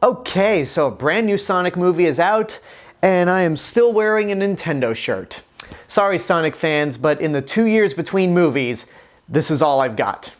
Okay, so a brand new Sonic movie is out, and I am still wearing a Nintendo shirt. Sorry, Sonic fans, but in the 2 years between movies, this is all I've got.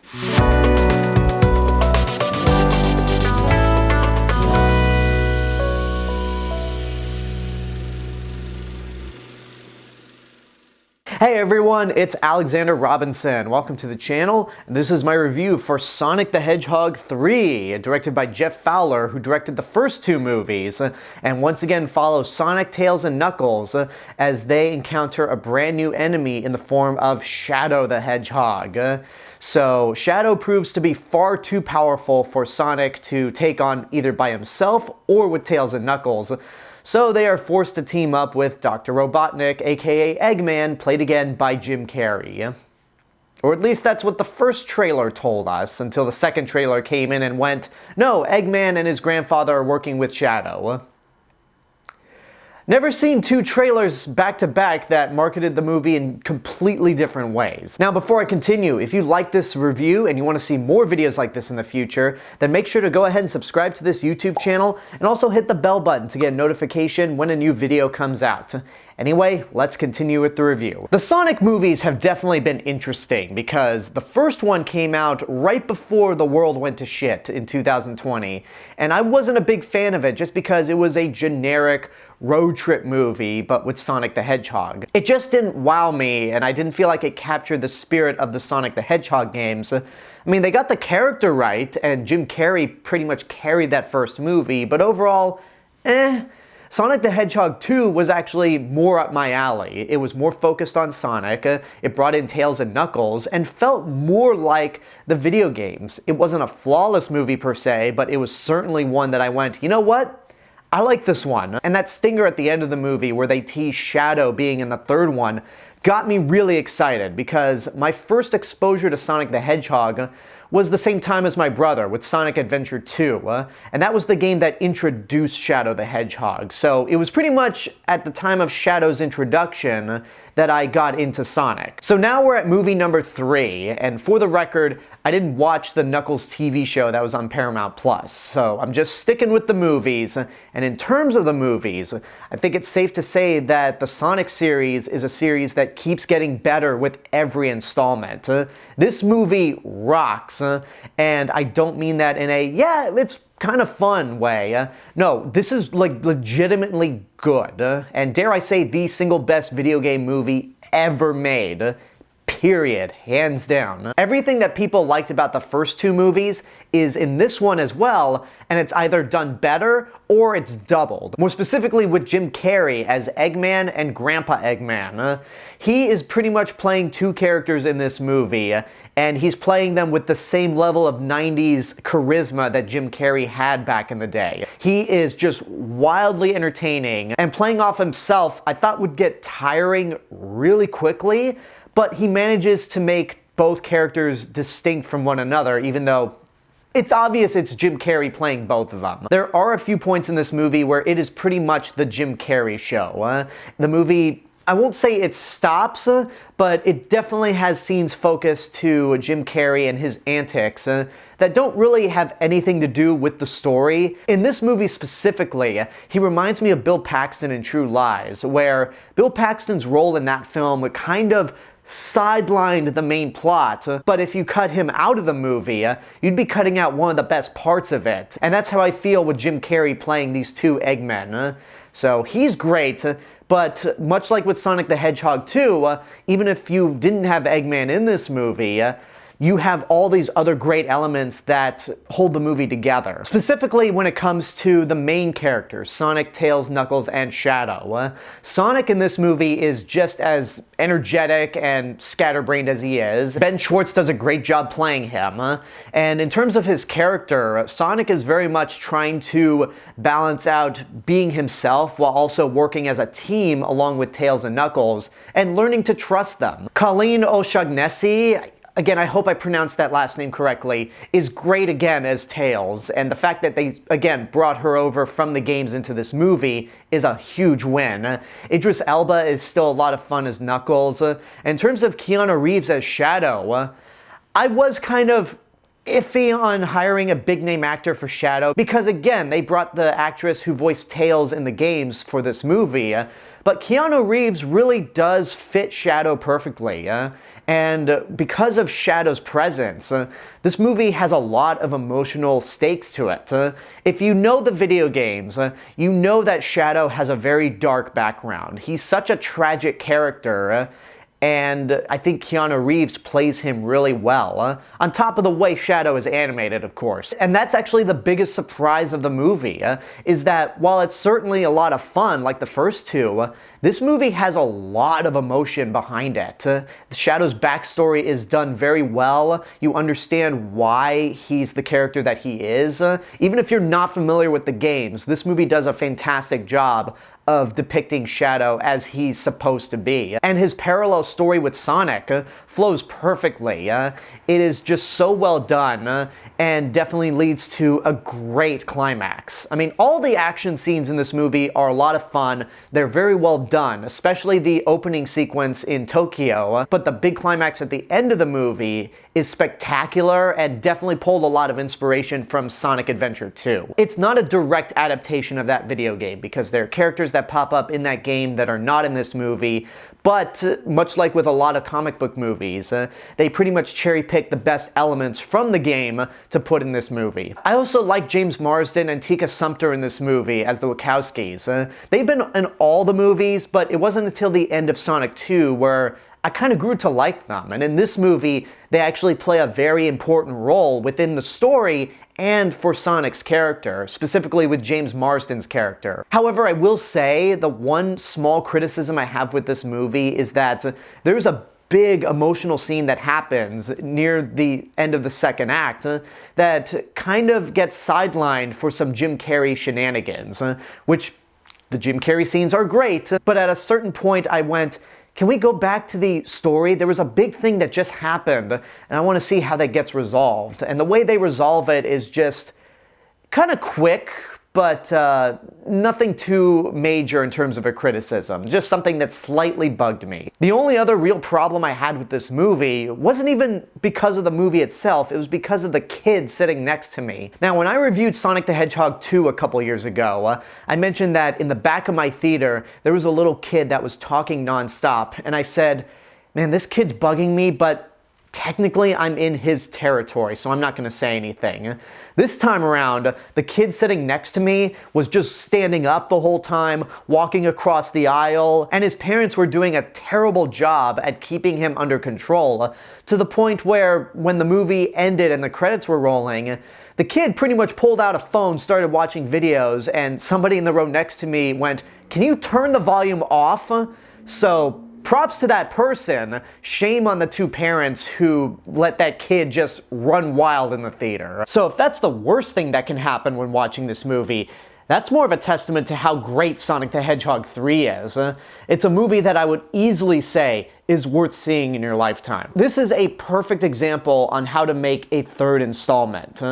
Hey everyone, it's Alexander Robinson. Welcome to the channel. This is my review for Sonic the Hedgehog 3, directed by Jeff Fowler, who directed the first two movies, and once again follows Sonic, Tails, and Knuckles as they encounter a brand new enemy in the form of Shadow the Hedgehog. So Shadow proves to be far too powerful for Sonic to take on either by himself or with Tails and Knuckles. So they are forced to team up with Dr. Robotnik, aka Eggman, played again by Jim Carrey. Or at least that's what the first trailer told us, until the second trailer came in and went, no, Eggman and his grandfather are working with Shadow. Never seen two trailers back to back that marketed the movie in completely different ways. Now before I continue, if you like this review and you want to see more videos like this in the future, then make sure to go ahead and subscribe to this YouTube channel and also hit the bell button to get a notification when a new video comes out. Anyway, let's continue with the review. The Sonic movies have definitely been interesting because the first one came out right before the world went to shit in 2020, and I wasn't a big fan of it just because it was a generic road trip movie, but with Sonic the Hedgehog. It just didn't wow me, and I didn't feel like it captured the spirit of the Sonic the Hedgehog games. I mean, they got the character right, and Jim Carrey pretty much carried that first movie, but overall, Sonic the Hedgehog 2 was actually more up my alley. It was more focused on Sonic, it brought in Tails and Knuckles, and felt more like the video games. It wasn't a flawless movie per se, but it was certainly one that I went, you know what? I like this one. And that stinger at the end of the movie where they tease Shadow being in the third one got me really excited because my first exposure to Sonic the Hedgehog was the same time as my brother with Sonic Adventure 2, and that was the game that introduced Shadow the Hedgehog. So it was pretty much at the time of Shadow's introduction that I got into Sonic. So now we're at movie number 3, and for the record, I didn't watch the Knuckles TV show that was on Paramount+, so I'm just sticking with the movies. And in terms of the movies, I think it's safe to say that the Sonic series is a series that keeps getting better with every installment. This movie rocks, and I don't mean that in a, yeah, it's kind of fun way. No, this is like legitimately good, and dare I say the single best video game movie ever made. Period. Hands down. Everything that people liked about the first two movies is in this one as well, and it's either done better or it's doubled. More specifically with Jim Carrey as Eggman and Grandpa Eggman. He is pretty much playing two characters in this movie, and he's playing them with the same level of 90s charisma that Jim Carrey had back in the day. He is just wildly entertaining, and playing off himself I thought would get tiring really quickly, but he manages to make both characters distinct from one another, even though it's obvious it's Jim Carrey playing both of them. There are a few points in this movie where it is pretty much the Jim Carrey show. The movie, I won't say it stops, but it definitely has scenes focused to Jim Carrey and his antics that don't really have anything to do with the story. In this movie specifically, he reminds me of Bill Paxton in True Lies, where Bill Paxton's role in that film kind of sidelined the main plot, but if you cut him out of the movie, you'd be cutting out one of the best parts of it. And that's how I feel with Jim Carrey playing these two Eggmen. So he's great, but much like with Sonic the Hedgehog 2, even if you didn't have Eggman in this movie, you have all these other great elements that hold the movie together. Specifically when it comes to the main characters, Sonic, Tails, Knuckles, and Shadow. Sonic in this movie is just as energetic and scatterbrained as he is. Ben Schwartz does a great job playing him. And in terms of his character, Sonic is very much trying to balance out being himself while also working as a team along with Tails and Knuckles and learning to trust them. Colleen O'Shaughnessey, again, I hope I pronounced that last name correctly, is great again as Tails, and the fact that they, again, brought her over from the games into this movie is a huge win. Idris Elba is still a lot of fun as Knuckles. In terms of Keanu Reeves as Shadow, I was kind of iffy on hiring a big name actor for Shadow because, again, they brought the actress who voiced Tails in the games for this movie. But Keanu Reeves really does fit Shadow perfectly. And because of Shadow's presence, this movie has a lot of emotional stakes to it. If you know the video games, you know that Shadow has a very dark background. He's such a tragic character. And I think Keanu Reeves plays him really well, on top of the way Shadow is animated, of course. And that's actually the biggest surprise of the movie, is that while it's certainly a lot of fun, like the first two, this movie has a lot of emotion behind it. Shadow's backstory is done very well. You understand why he's the character that he is. Even if you're not familiar with the games, this movie does a fantastic job of depicting Shadow as he's supposed to be. And his parallel story with Sonic flows perfectly. It is just so well done and definitely leads to a great climax. I mean, all the action scenes in this movie are a lot of fun. They're very well done, especially the opening sequence in Tokyo. But the big climax at the end of the movie is spectacular and definitely pulled a lot of inspiration from Sonic Adventure 2. It's not a direct adaptation of that video game because there are characters that pop up in that game that are not in this movie, but much like with a lot of comic book movies, they pretty much cherry pick the best elements from the game to put in this movie. I also like James Marsden and Tika Sumpter in this movie as the Wachowskis. They've been in all the movies, but it wasn't until the end of Sonic 2 where I kind of grew to like them. And in this movie, they actually play a very important role within the story and for Sonic's character, specifically with James Marsden's character. However, I will say the one small criticism I have with this movie is that there's a big emotional scene that happens near the end of the second act that kind of gets sidelined for some Jim Carrey shenanigans, which the Jim Carrey scenes are great, but at a certain point I went, can we go back to the story? There was a big thing that just happened, and I want to see how that gets resolved. And the way they resolve it is just kind of quick, but nothing too major in terms of a criticism. Just something that slightly bugged me. The only other real problem I had with this movie wasn't even because of the movie itself, it was because of the kid sitting next to me. Now, when I reviewed Sonic the Hedgehog 2 a couple years ago, I mentioned that in the back of my theater, there was a little kid that was talking nonstop, and I said, man, this kid's bugging me, but technically, I'm in his territory, so I'm not going to say anything. This time around, the kid sitting next to me was just standing up the whole time, walking across the aisle, and his parents were doing a terrible job at keeping him under control, to the point where when the movie ended and the credits were rolling, the kid pretty much pulled out a phone, started watching videos, and somebody in the row next to me went, "Can you turn the volume off?" So props to that person. Shame on the two parents who let that kid just run wild in the theater. So if that's the worst thing that can happen when watching this movie, that's more of a testament to how great Sonic the Hedgehog 3 is. It's a movie that I would easily say is worth seeing in your lifetime. This is a perfect example on how to make a third installment.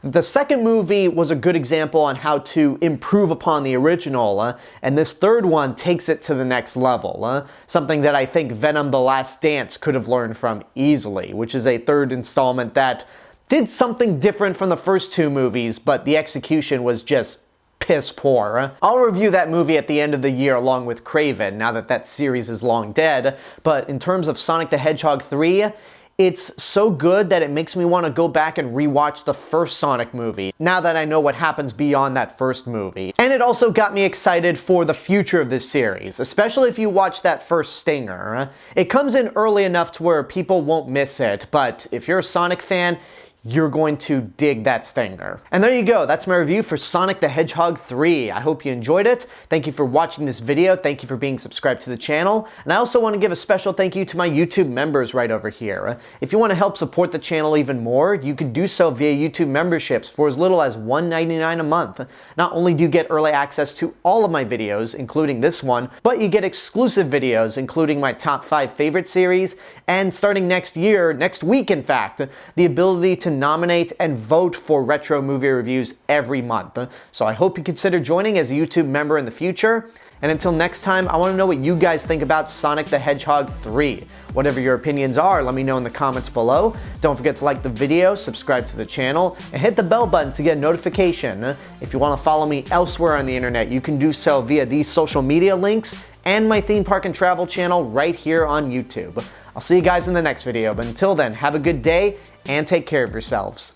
The second movie was a good example on how to improve upon the original, and this third one takes it to the next level. Something that I think Venom: The Last Dance could have learned from easily, which is a third installment that did something different from the first two movies, but the execution was just piss poor. I'll review that movie at the end of the year along with Kraven, now that that series is long dead, but in terms of Sonic the Hedgehog 3, it's so good that it makes me want to go back and rewatch the first Sonic movie, now that I know what happens beyond that first movie. And it also got me excited for the future of this series, especially if you watch that first stinger. It comes in early enough to where people won't miss it, but if you're a Sonic fan, you're going to dig that stinger. And there you go, that's my review for Sonic the Hedgehog 3. I hope you enjoyed it. Thank you for watching this video. Thank you for being subscribed to the channel. And I also want to give a special thank you to my YouTube members right over here. If you want to help support the channel even more, you can do so via YouTube memberships for as little as $1.99 a month. Not only do you get early access to all of my videos, including this one, but you get exclusive videos, including my top 5 favorite series, and starting next year, next week in fact, the ability to nominate and vote for retro movie reviews every month. So I hope you consider joining as a YouTube member in the future. And until next time, I want to know what you guys think about Sonic the Hedgehog 3. Whatever your opinions are, let me know in the comments below. Don't forget to like the video, subscribe to the channel, and hit the bell button to get a notification. If you want to follow me elsewhere on the internet, you can do so via these social media links and my theme park and travel channel right here on YouTube. I'll see you guys in the next video, but until then, have a good day and take care of yourselves.